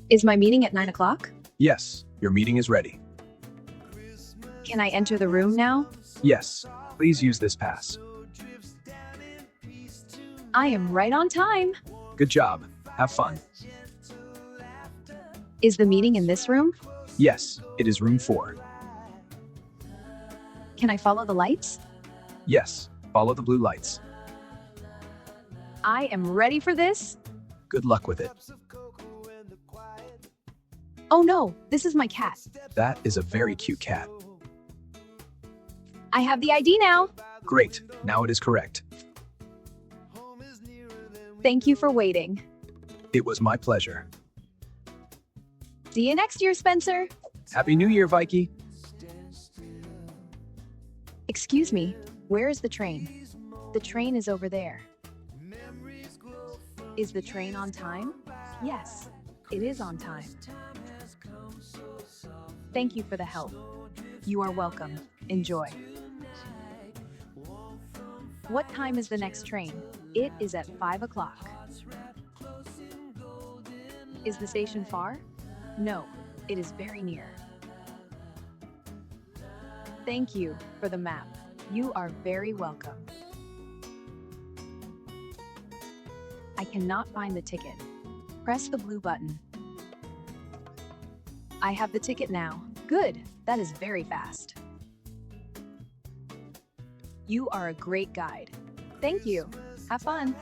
Is my meeting at 9 o'clock? Yes, your meeting is ready. Can I enter the room now? Yes, please use this pass. I am right on time. Good job. Have fun. Is the meeting in this room? Yes, it is room 4. Can I follow the lights? Yes, follow the blue lights. I am ready for this. Good luck with it. Oh no, this is my cat. That is a very cute cat. I have the ID now. Great, now it is correct. Thank you for waiting. It was my pleasure. See you next year, Spencer. Happy New Year, Viky. Excuse me, where is the train? The train is over there. Is the train on time? Yes, it is on time. Thank you for the help. You are welcome. Enjoy. What time is the next train? It is at 5 o'clock. Is the station far? No, it is very near. Thank you for the map. You are very welcome. I cannot find the ticket. Press the blue button. I have the ticket now. Good, that is very fast. You are a great guide. Thank you. Have fun.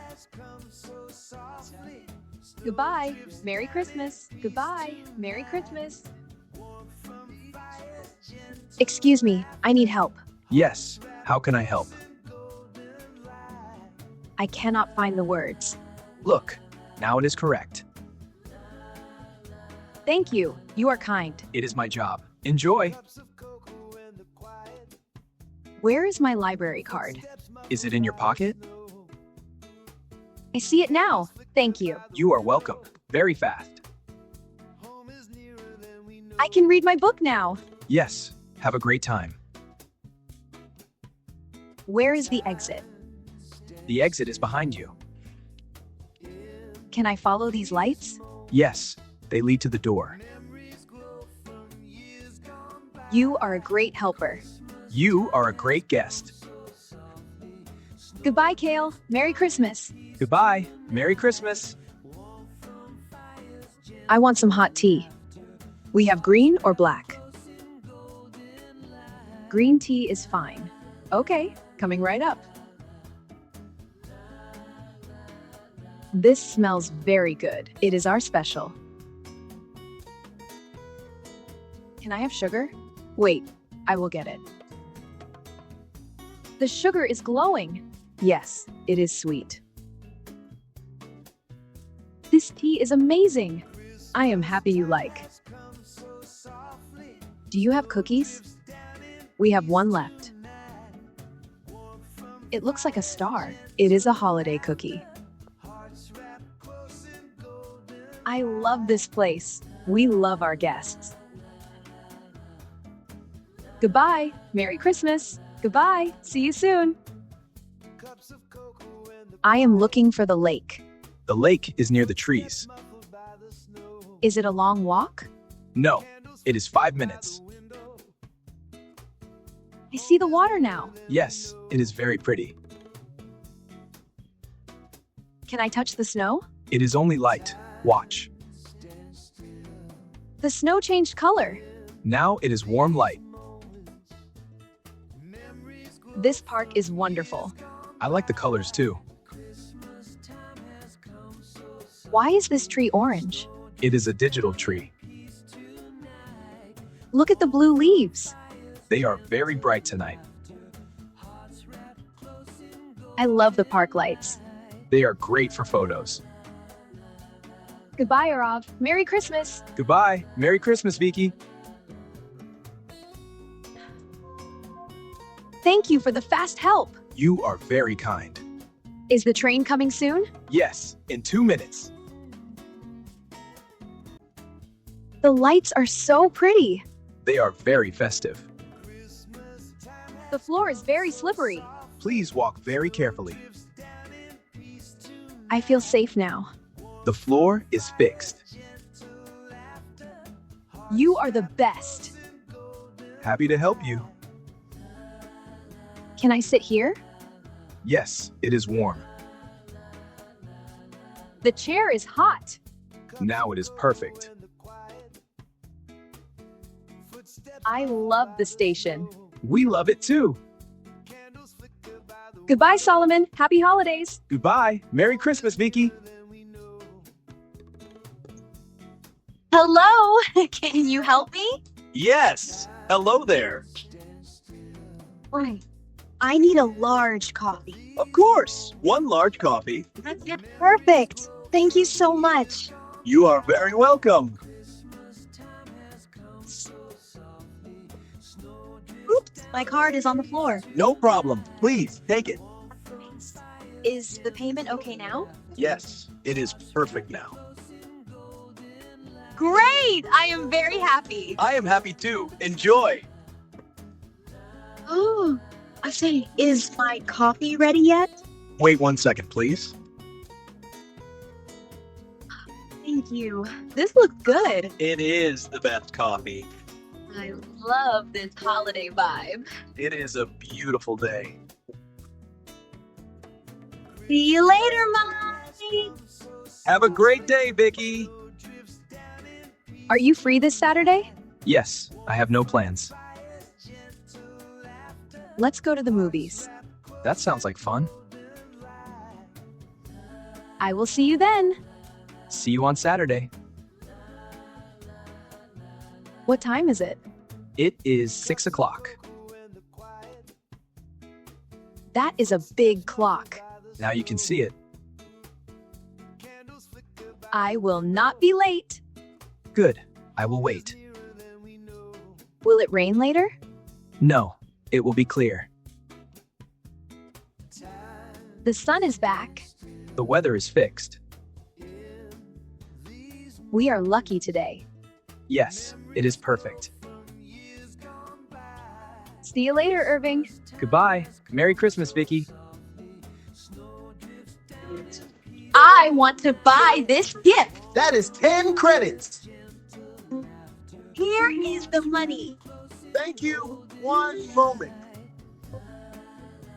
Goodbye. Merry Christmas. Goodbye. Merry Christmas. Excuse me, I need help. Yes, how can I help? I cannot find the words. Look, now it is correct. Thank you. You are kind. It is my job. Enjoy. Where is my library card? Is it in your pocket? I see it now. Thank you. You are welcome. Very fast. I can read my book now. Yes, have a great time. Where is the exit? The exit is behind you. Can I follow these lights? Yes, they lead to the door. You are a great helper. You are a great guest. Goodbye, Kale. Merry Christmas. Goodbye. Merry Christmas. I want some hot tea. We have green or black? Green tea is fine. Okay, coming right up. This smells very good. It is our special. Can I have sugar? Wait, I will get it. The sugar is glowing. Yes, it is sweet. This tea is amazing. I am happy you like. Do you have cookies? We have one left. It looks like a star. It is a holiday cookie. I love this place. We love our guests. Goodbye. Merry Christmas. Goodbye. See you soon. I am looking for the lake. The lake is near the trees. Is it a long walk? No, it is 5 minutes. I see the water now. Yes, it is very pretty. Can I touch the snow? It is only light. Watch. The snow changed color. Now it is warm light. This park is wonderful. I like the colors too. Why is this tree orange? It is a digital tree. Look at the blue leaves. They are very bright tonight. I love the park lights. They are great for photos. Goodbye, Arav. Merry Christmas. Goodbye. Merry Christmas, Viky. Thank you for the fast help. You are very kind. Is the train coming soon? Yes, in 2 minutes. The lights are so pretty. They are very festive. The floor is very slippery. Please walk very carefully. I feel safe now. The floor is fixed. You are the best. Happy to help you. Can I sit here? Yes, it is warm. The chair is hot. Now it is perfect. I love the station. We love it too. Goodbye, Solomon. Happy holidays. Goodbye. Merry Christmas, Viky. Hello, can you help me? Yes. Hello there. Right. I need a large coffee. Of course. One large coffee. Perfect. Thank you so much. You are very welcome. Oops, my card is on the floor. No problem. Please take it. Is the payment okay now? Yes, it is perfect now. Great! I am very happy. I am happy too. Enjoy. Oh, I say, is my coffee ready yet? Wait 1 second, please. Thank you. This looks good. It is the best coffee. I love this holiday vibe. It is a beautiful day. See you later, Mommy. Have a great day, Vicky. Are you free this Saturday? Yes, I have no plans. Let's go to the movies. That sounds like fun. I will see you then. See you on Saturday. What time is it? It is 6 o'clock. That is a big clock. Now you can see it. I will not be late. Good. I will wait. Will it rain later? No, it will be clear. The sun is back. The weather is fixed. We are lucky today. Yes, it is perfect. See you later, Irving. Goodbye. Merry Christmas, Vicky. I want to buy this gift. That is 10 credits. Here is the money. Thank you. One moment.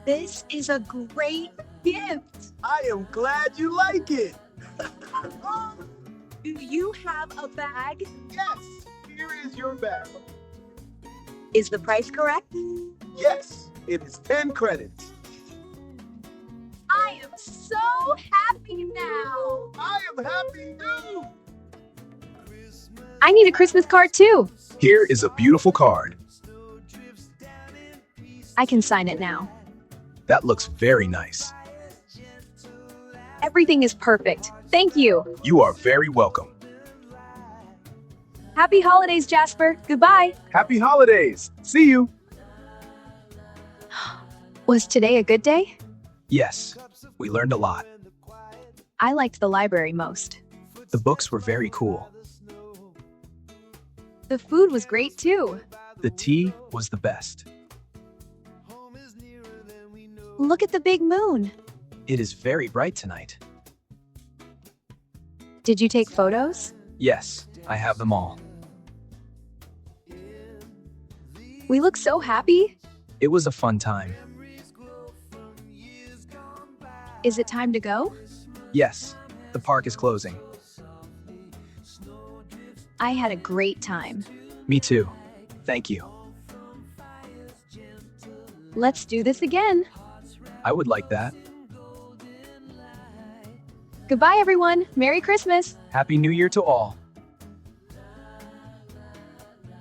This is a great gift. I am glad you like it. Do you have a bag? Yes, here is your bag. Is the price correct? Yes, it is 10 credits. I am so happy now. I am happy too. I need a Christmas card too. Here is a beautiful card. I can sign it now. That looks very nice. Everything is perfect. Thank you. You are very welcome. Happy holidays, Jasper. Goodbye. Happy holidays. See you. Was today a good day? Yes, we learned a lot. I liked the library most. The books were very cool. The food was great too. The tea was the best. Look at the big moon. It is very bright tonight. Did you take photos? Yes, I have them all. We look so happy. It was a fun time. Is it time to go? Yes, the park is closing. I had a great time. Me too. Thank you. Let's do this again. I would like that. Goodbye, everyone. Merry Christmas. Happy New Year to all.